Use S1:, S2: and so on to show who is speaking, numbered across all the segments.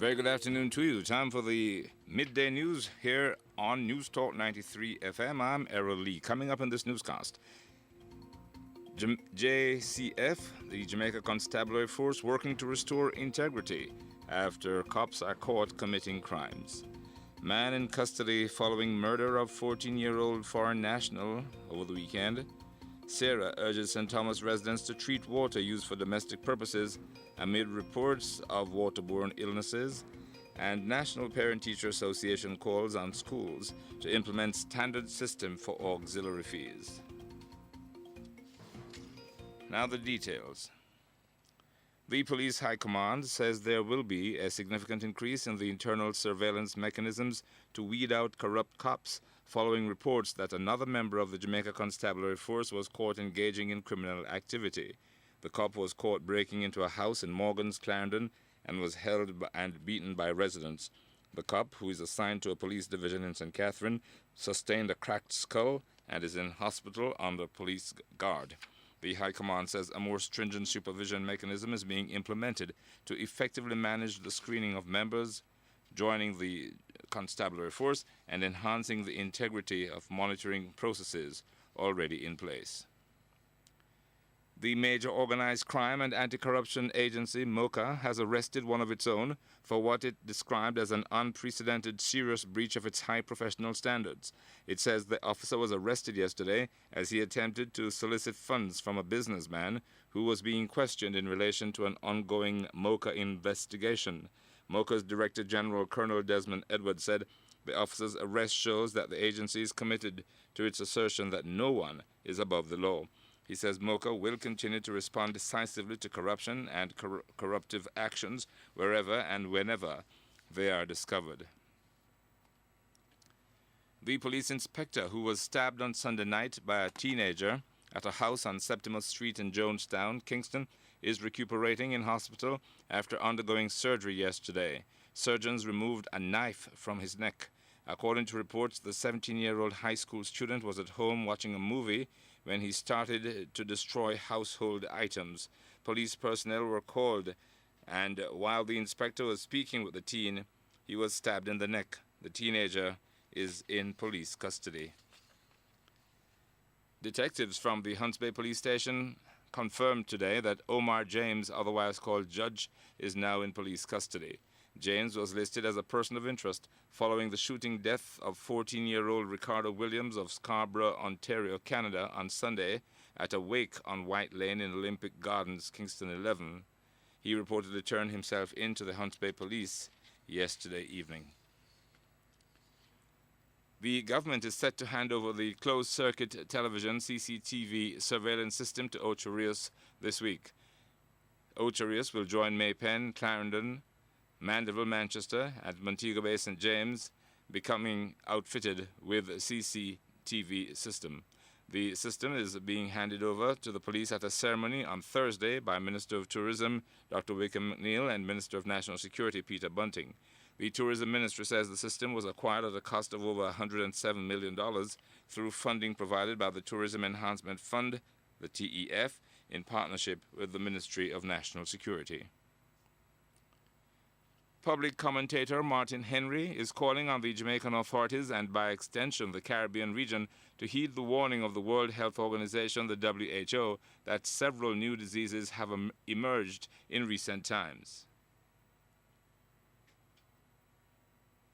S1: Very good afternoon to you. Time for the midday news here on NewsTalk 93 FM. I'm Errol Lee. Coming up in this newscast, JCF, the Jamaica Constabulary Force, working to restore integrity after cops are caught committing crimes. Man in custody following murder of 14-year-old foreign national over the weekend. Sarah urges St. Thomas residents to treat water used for domestic purposes amid reports of waterborne illnesses. And National Parent-Teacher Association calls on schools to implement standard system for auxiliary fees. Now the details. The Police High Command says there will be a significant increase in the internal surveillance mechanisms to weed out corrupt cops following reports that another member of the Jamaica Constabulary Force was caught engaging in criminal activity. The cop was caught breaking into a house in Morgan's, Clarendon, and was held and beaten by residents. The cop, who is assigned to a police division in St. Catherine, sustained a cracked skull and is in hospital under police guard. The High Command says a more stringent supervision mechanism is being implemented to effectively manage the screening of members joining the constabulary force and enhancing the integrity of monitoring processes already in place. The major organized crime and anti-corruption agency, MOCA, has arrested one of its own for what it described as an unprecedented serious breach of its high professional standards. It says the officer was arrested yesterday as he attempted to solicit funds from a businessman who was being questioned in relation to an ongoing MOCA investigation. MOCA's Director General Colonel Desmond Edwards said the officer's arrest shows that the agency is committed to its assertion that no one is above the law. He says MOCA will continue to respond decisively to corruption and corruptive actions wherever and whenever they are discovered. The police inspector who was stabbed on Sunday night by a teenager at a house on Septimus Street in Jonestown, Kingston, is recuperating in hospital after undergoing surgery yesterday. Surgeons removed a knife from his neck. According to reports, the 17-year-old high school student was at home watching a movie when he started to destroy household items. Police personnel were called, and while the inspector was speaking with the teen, he was stabbed in the neck. The teenager is in police custody. Detectives from the Hunts Bay Police Station confirmed today that Omar James, otherwise called Judge, is now in police custody. James was listed as a person of interest following the shooting death of 14-year-old Ricardo Williams of Scarborough, Ontario, Canada, on Sunday at a wake on White Lane in Olympic Gardens, Kingston 11. He reportedly turned himself in to the Hunts Bay Police yesterday evening. The government is set to hand over the closed-circuit television CCTV surveillance system to Ocho Rios this week. Ocho Rios will join Maypen, Clarendon, Mandeville, Manchester, and Montego Bay, St. James, becoming outfitted with a CCTV system. The system is being handed over to the police at a ceremony on Thursday by Minister of Tourism Dr. Wickham McNeil and Minister of National Security Peter Bunting. The Tourism Ministry says the system was acquired at a cost of over $107 million through funding provided by the Tourism Enhancement Fund, the TEF, in partnership with the Ministry of National Security. Public commentator Martin Henry is calling on the Jamaican authorities and by extension the Caribbean region to heed the warning of the World Health Organization, the WHO, that several new diseases have emerged in recent times.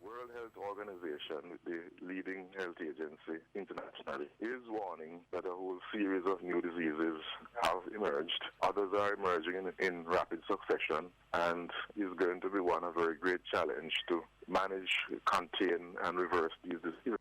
S2: World Health Organization, the leading health agency internationally, is warning that a whole series of new diseases have emerged. Others are emerging in rapid succession, and is going to be a very great challenge to manage, contain, and reverse these diseases.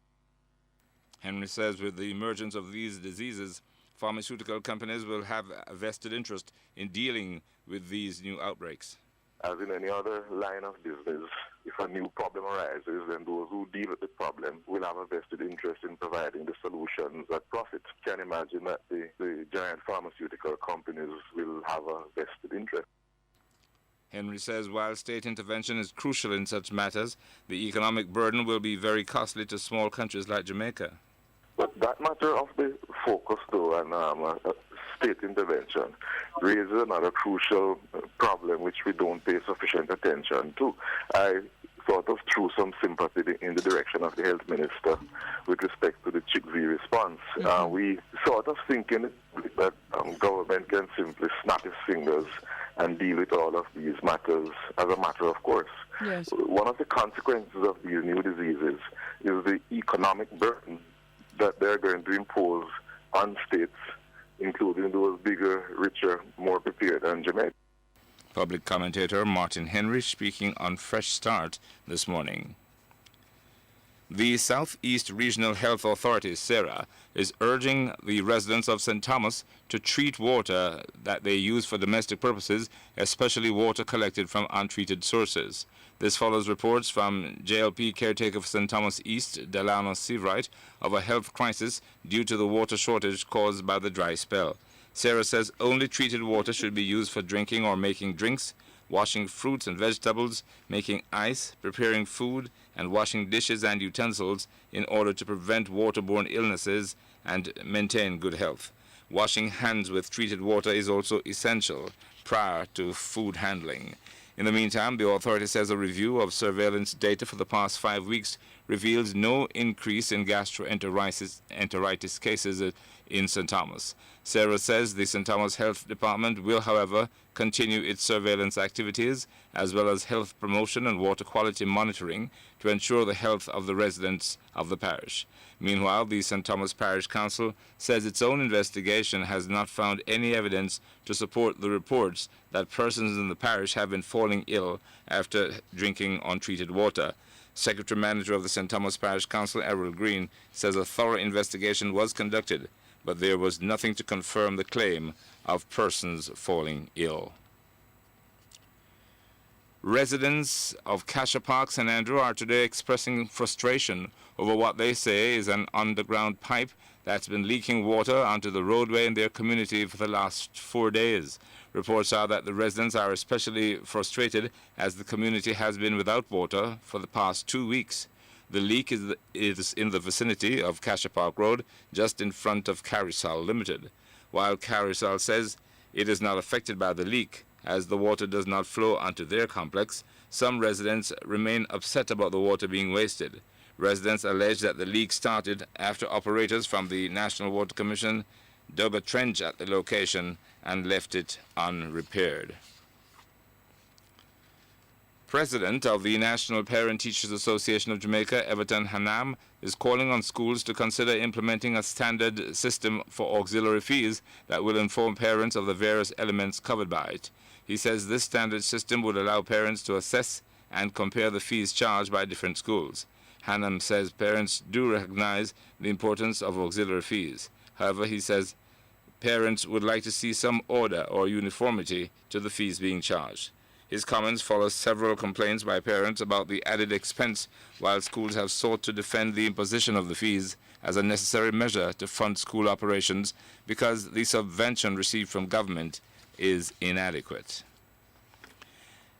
S1: Henry says with the emergence of these diseases, pharmaceutical companies will have a vested interest in dealing with these new outbreaks.
S2: As in any other line of business, if a new problem arises, then those who deal with the problem will have a vested interest in providing the solutions at profit. Can imagine that the giant pharmaceutical companies will have a vested interest.
S1: Henry says while state intervention is crucial in such matters, the economic burden will be very costly to small countries like Jamaica.
S2: But that matter of the focus, though, and state intervention raises another crucial problem which we don't pay sufficient attention to. I sort of threw some sympathy in the direction of the health minister with respect to the Chick-V response. We sort of thinking that government can simply snap its fingers and deal with all of these matters as a matter of course.
S3: Yes.
S2: One of the consequences of these new diseases is the economic burden that they're going to impose on states, including those bigger, richer, more prepared than Jamaica.
S1: Public commentator Martin Henry speaking on Fresh Start this morning. The Southeast Regional Health Authority, SERA, is urging the residents of St. Thomas to treat water that they use for domestic purposes, especially water collected from untreated sources. This follows reports from JLP caretaker for St. Thomas East, Delano Seawright, of a health crisis due to the water shortage caused by the dry spell. Sarah says only treated water should be used for drinking or making drinks, washing fruits and vegetables, making ice, preparing food, and washing dishes and utensils in order to prevent waterborne illnesses and maintain good health. Washing hands with treated water is also essential prior to food handling. In the meantime, the authority says a review of surveillance data for the past 5 weeks reveals no increase in gastroenteritis cases in St. Thomas. Sarah says the St. Thomas Health Department will, however, continue its surveillance activities as well as health promotion and water quality monitoring to ensure the health of the residents of the parish. Meanwhile, the St. Thomas Parish Council says its own investigation has not found any evidence to support the reports that persons in the parish have been falling ill after drinking untreated water. Secretary Manager of the St. Thomas Parish Council, Errol Green, says a thorough investigation was conducted, but there was nothing to confirm the claim of persons falling ill. Residents of Cassia Park, St. Andrew, are today expressing frustration over what they say is an underground pipe that's been leaking water onto the roadway in their community for the last 4 days. Reports are that the residents are especially frustrated as the community has been without water for the past 2 weeks. The leak is in the vicinity of Cassia Park Road, just in front of Carousel Limited. While Carousel says it is not affected by the leak, as the water does not flow onto their complex, some residents remain upset about the water being wasted. Residents allege that the leak started after operators from the National Water Commission dug a trench at the location and left it unrepaired. President of the National Parent Teachers Association of Jamaica, Everton Hanam, is calling on schools to consider implementing a standard system for auxiliary fees that will inform parents of the various elements covered by it. He says this standard system would allow parents to assess and compare the fees charged by different schools. Hanam says parents do recognize the importance of auxiliary fees. However, he says parents would like to see some order or uniformity to the fees being charged. His comments follow several complaints by parents about the added expense, while schools have sought to defend the imposition of the fees as a necessary measure to fund school operations because the subvention received from government is inadequate.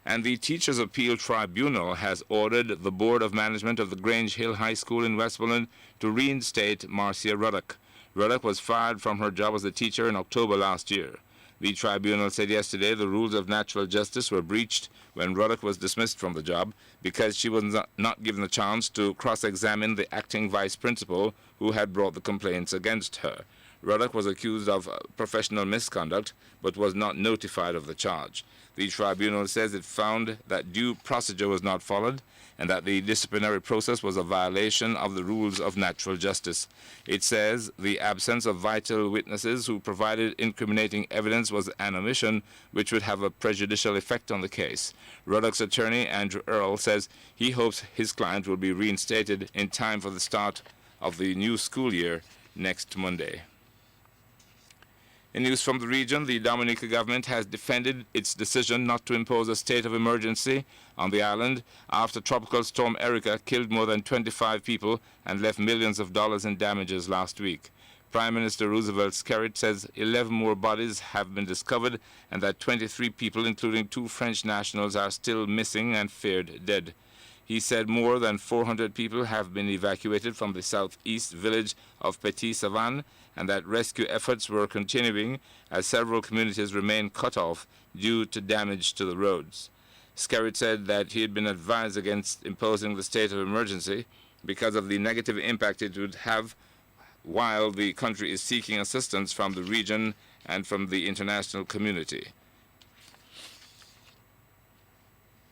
S1: And the Teachers' Appeal Tribunal has ordered the Board of Management of the Grange Hill High School in Westmoreland to reinstate Marcia Ruddock. Ruddock was fired from her job as a teacher in October last year. The tribunal said yesterday the rules of natural justice were breached when Ruddock was dismissed from the job because she was not given a chance to cross-examine the acting vice principal who had brought the complaints against her. Ruddock was accused of professional misconduct but was not notified of the charge. The tribunal says it found that due procedure was not followed and that the disciplinary process was a violation of the rules of natural justice. It says the absence of vital witnesses who provided incriminating evidence was an omission which would have a prejudicial effect on the case. Ruddock's attorney, Andrew Earle, says he hopes his client will be reinstated in time for the start of the new school year next Monday. In news from the region, the Dominica government has defended its decision not to impose a state of emergency on the island after Tropical Storm Erica killed more than 25 people and left millions of dollars in damages last week. Prime Minister Roosevelt Skerritt says 11 more bodies have been discovered and that 23 people, including 2 French nationals, are still missing and feared dead. He said more than 400 people have been evacuated from the southeast village of Petit Savan and that rescue efforts were continuing as several communities remain cut off due to damage to the roads. Skerritt said that he had been advised against imposing the state of emergency because of the negative impact it would have while the country is seeking assistance from the region and from the international community.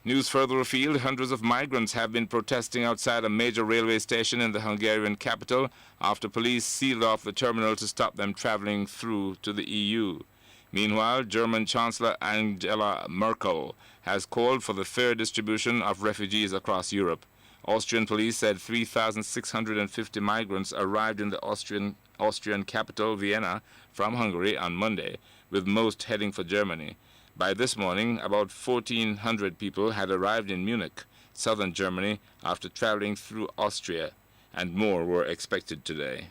S1: News further afield, hundreds of migrants have been protesting outside a major railway station in the Hungarian capital after police sealed off the terminal to stop them traveling through to the EU. Meanwhile, German Chancellor Angela Merkel has called for the fair distribution of refugees across Europe. Austrian police said 3,650 migrants arrived in the Austrian capital, Vienna, from Hungary on Monday, with most heading for Germany. By this morning, about 1,400 people had arrived in Munich, southern Germany, after traveling through Austria, and more were expected today.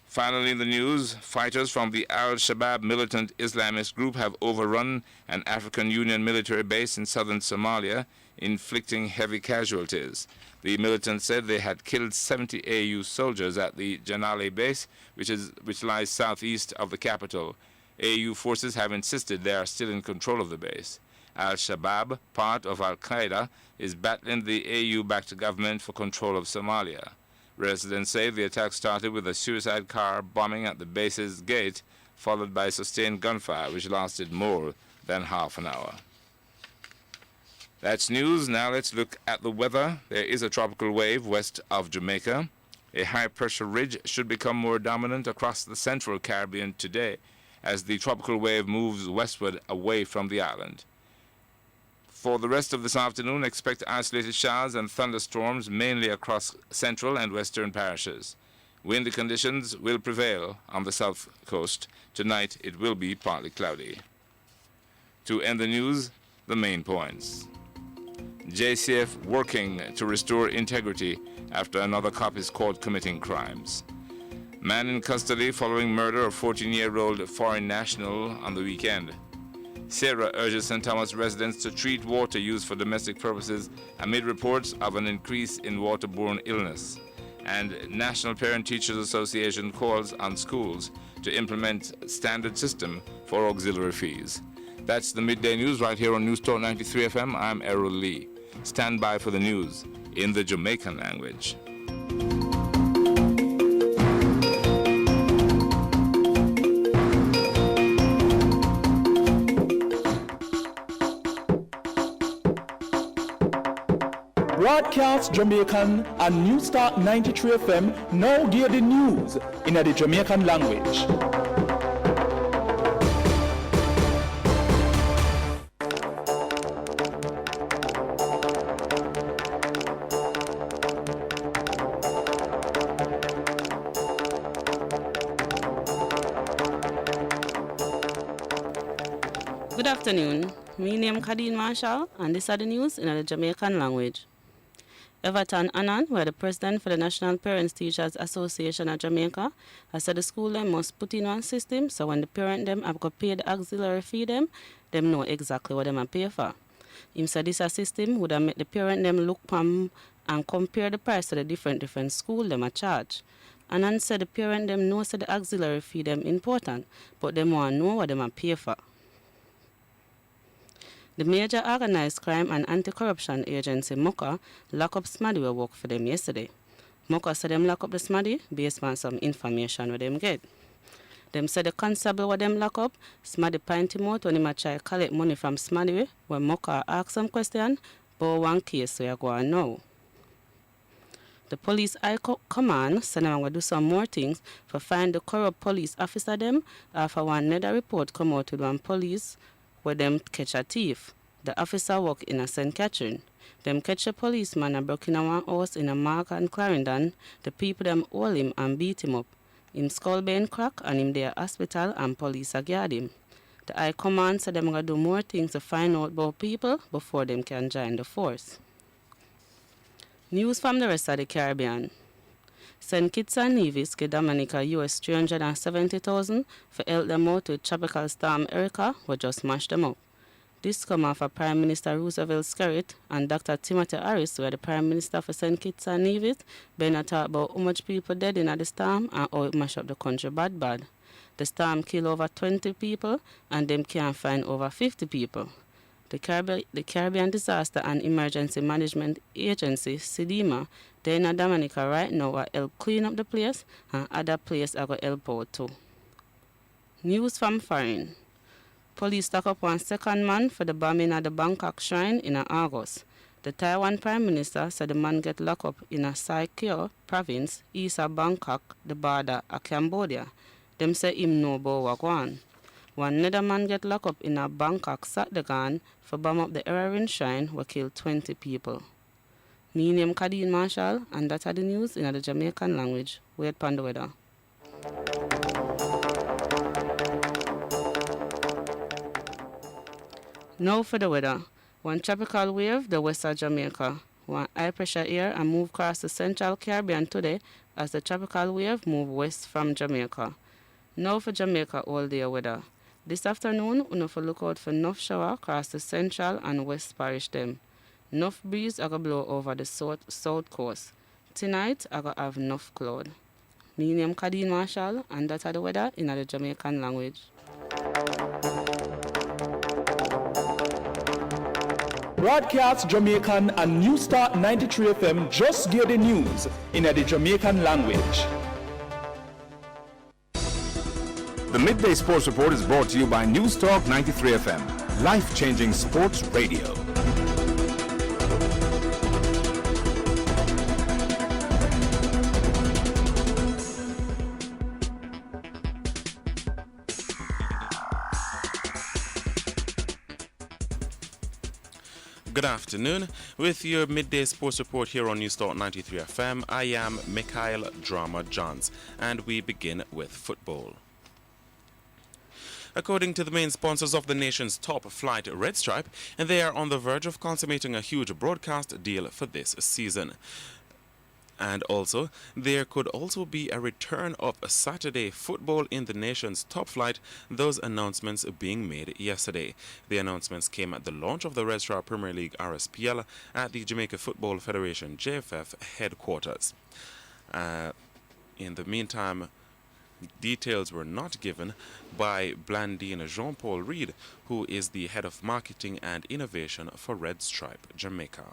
S1: Finally in the news, fighters from the Al-Shabaab militant Islamist group have overrun an African Union military base in southern Somalia, inflicting heavy casualties. The militants said they had killed 70 AU soldiers at the Janale base, which lies southeast of the capital. AU forces have insisted they are still in control of the base. Al-Shabaab, part of Al-Qaeda, is battling the AU-backed government for control of Somalia. Residents say the attack started with a suicide car bombing at the base's gate, followed by sustained gunfire, which lasted more than half an hour. That's news. Now let's look at the weather. There is a tropical wave west of Jamaica. A high-pressure ridge should become more dominant across the central Caribbean today as the tropical wave moves westward away from the island. For the rest of this afternoon, expect isolated showers and thunderstorms mainly across central and western parishes. Windy conditions will prevail on the south coast. Tonight it will be partly cloudy. To end the news, the main points. JCF working to restore integrity after another cop is caught committing crimes. Man in custody following murder of 14-year-old foreign national on the weekend. Sarah urges St. Thomas residents to treat water used for domestic purposes amid reports of an increase in waterborne illness. And National Parent-Teachers Association calls on schools to implement standard system for auxiliary fees. That's the midday news right here on NewsTalk 93 FM. I'm Errol Lee. Stand by for the news in the Jamaican language.
S3: Broadcast Jamaican and NewsTalk 93 FM now give the news in the Jamaican language.
S4: Good afternoon. My name is Kadeen Marshall and these are the news in the Jamaican language. Everton Annan, who is the president for the National Parents-Teachers Association of Jamaica, has said the school them must put in one system so when the parent them have to pay the auxiliary fee them know exactly what them pay for. Him said this a system would have made the parent them look and compare the price of the different school them a charge. Annan said the parent them know said the auxiliary fee them important, but them want to know what them pay for. The major organized crime and anti-corruption agency, MOCA, locked up Smaddy who worked for them yesterday. MOCA said them lock up the Smaddy based on some information what them get. Them said the constable what them lock up, Smaddy point him out when him try collect money from Smaddy when MOCA ask some question about one case we are going now. The police high command said them going to do some more things for find the corrupt police officer them after one another report come out with one police where them catch a thief. The officer work in a St. Catherine. Them catch a policeman and broke in a one house in a Mark and Clarendon. The people them hold him and beat him up. Him skull bone crack and him there hospital and police a guard him. The High Command said them gonna do more things to find out about people before them can join the force. News from the rest of the Caribbean. St. Kitts and Nevis gave Dominica US $370,000 for help them out with Tropical Storm Erica, who just smashed them up. This come after Prime Minister Roosevelt Skerritt and Dr. Timothy Harris, who are the Prime Minister for St. Kitts and Nevis, been a talk about how much people dead in the storm and how it mashed up the country bad. The storm killed over 20 people and them can't find over 50 people. The Caribbean Disaster and Emergency Management Agency, CDEMA, they're in Dominica right now will help clean up the place and other places are going to help out too. News from foreign. Police lock up one second man for the bombing at the Bangkok shrine in August. The Taiwan Prime Minister said the man get locked up in a Sai-Keo province east of Bangkok, the border of Cambodia. Them say him know about what go on. One another man get locked up in a Bangkok Satdagan for bomb up the Erarin shrine where killed 20 people. Me name Kadeen Marshall and that are the news in the Jamaican language. Wait upon the weather. Now for the weather. One tropical wave, the west of Jamaica. One high pressure air and move across the central Caribbean today as the tropical wave move west from Jamaica. Now for Jamaica all day weather. This afternoon, we have to look out for enough shower across the central and west parish them. Enough breeze are going to blow over the south coast. Tonight, I going to have enough cloud. My name is Kadeen Marshall, and that's the weather in the Jamaican language.
S3: Broadcast Jamaican and NewsTalk 93 FM just gave the news in the Jamaican language.
S5: The Midday Sports Report is brought to you by NewsTalk 93 FM, life-changing sports radio.
S6: Good afternoon. With your midday sports report here on NewsTalk 93 FM, I am Mikhail Drama Johns, and we begin with football. According to the main sponsors of the nation's top flight, Red Stripe, and they are on the verge of consummating a huge broadcast deal for this season. And also, there could also be a return of a Saturday football in the nation's top flight, those announcements being made yesterday. The announcements came at the launch of the Red Stripe Premier League RSPL at the Jamaica Football Federation JFF headquarters. In the meantime, details were not given by Blandine Jean-Paul Reid, who is the head of marketing and innovation for Red Stripe Jamaica.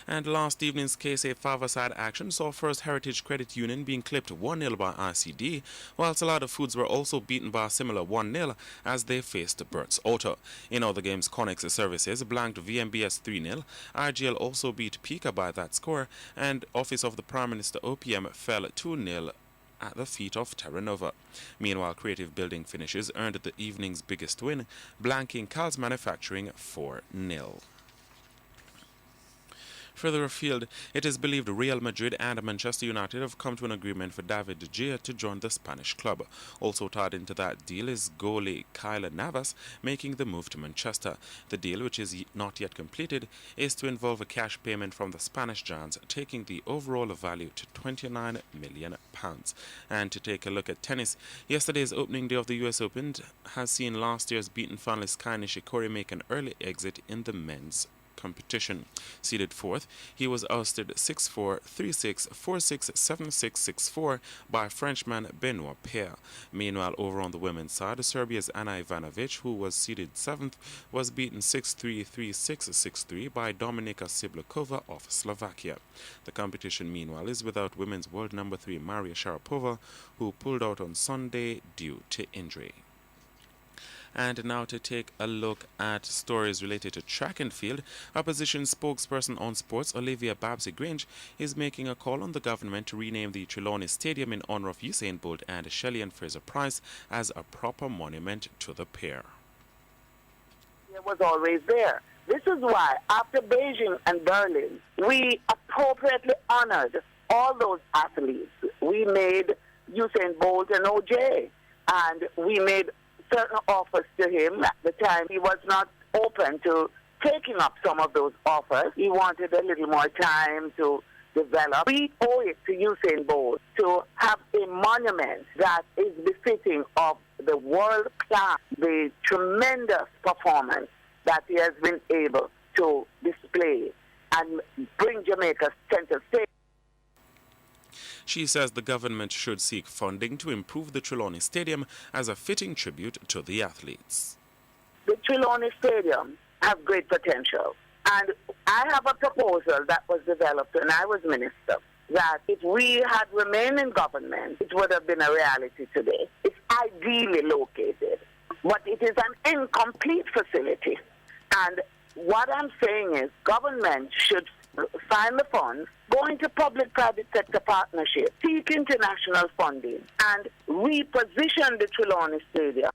S6: And last evening's KSA five-a-side action saw First Heritage Credit Union being clipped 1-0 by RCD, whilst a lot of Foods were also beaten by a similar 1-0 as they faced Bert's Auto. In other games, Connex Services blanked VMBS 3-0, RGL also beat Pika by that score, and Office of the Prime Minister OPM fell 2-0 at the feet of Terra Nova. Meanwhile, Creative Building Finishes earned the evening's biggest win, blanking Carl's Manufacturing 4-0. Further afield, it is believed Real Madrid and Manchester United have come to an agreement for David De Gea to join the Spanish club. Also tied into that deal is goalie Keylor Navas making the move to Manchester. The deal, which is not yet completed, is to involve a cash payment from the Spanish giants, taking the overall value to £29 million. And to take a look at tennis, yesterday's opening day of the US Open has seen last year's beaten finalist Kei Nishikori make an early exit in the men's competition. Seeded fourth, he was ousted 6-4, 3-6, 4-6, 7-6, 6-4 by Frenchman Benoit Paire. Meanwhile, over on the women's side, Serbia's Ana Ivanovic, who was seeded seventh, was beaten 6-3, 3-6, 6-3 by Dominika Siblakova of Slovakia. The competition, meanwhile, is without women's world number 3 Maria Sharapova, who pulled out on Sunday due to injury. And now to take a look at stories related to track and field, opposition spokesperson on sports Olivia Babsy-Grange is making a call on the government to rename the Trelawney Stadium in honor of Usain Bolt and Shelley and Fraser-Price as a proper monument to the pair.
S7: It was always there. This is why, after Beijing and Berlin, we appropriately honored all those athletes. We made Usain Bolt an OJ, and we made certain offers to him. At the time, he was not open to taking up some of those offers. He wanted a little more time to develop. We owe it to Usain Bolt to have a monument that is befitting of the world class, the tremendous performance that he has been able to display and bring Jamaica center stage.
S6: She says the government should seek funding to improve the Trelawney Stadium as a fitting tribute to the athletes.
S7: The Trelawney Stadium has great potential. And I have a proposal that was developed when I was minister, that if we had remained in government, it would have been a reality today. It's ideally located, but it is an incomplete facility. And what I'm saying is government should find the funds, go into public-private sector partnership, seek international funding, and reposition the Trelawney Stadium.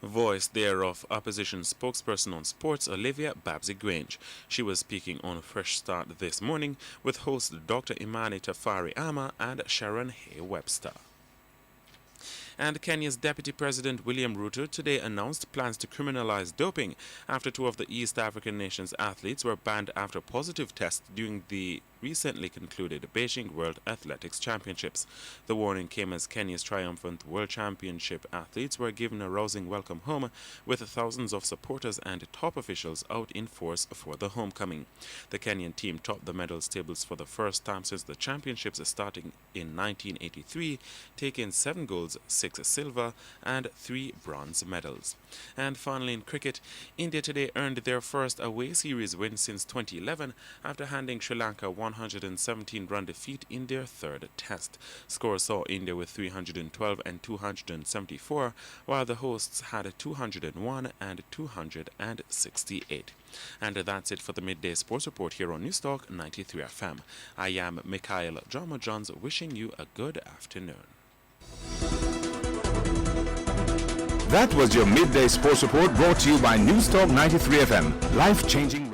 S6: Voice thereof opposition spokesperson on sports Olivia Babsy-Grange. She was speaking on Fresh Start this morning with host Dr. Imani Tafari Ama and Sharon Hay Webster. And Kenya's Deputy President William Ruto today announced plans to criminalize doping after two of the East African nations' athletes were banned after positive tests during the recently concluded Beijing World Athletics Championships. The warning came as Kenya's triumphant World Championship athletes were given a rousing welcome home, with thousands of supporters and top officials out in force for the homecoming. The Kenyan team topped the medals tables for the first time since the championships starting in 1983, taking 7 golds, 6 silver and 3 bronze medals. And finally in cricket, India today earned their first away series win since 2011 after handing Sri Lanka 117-run defeat in their third test. Scores saw India with 312 and 274, while the hosts had 201 and 268. And that's it for the Midday Sports Report here on NewsTalk 93 FM. I am Mikhail Drama Johns, wishing you a good afternoon.
S5: That was your Midday Sports Report, brought to you by NewsTalk 93 FM. Life-changing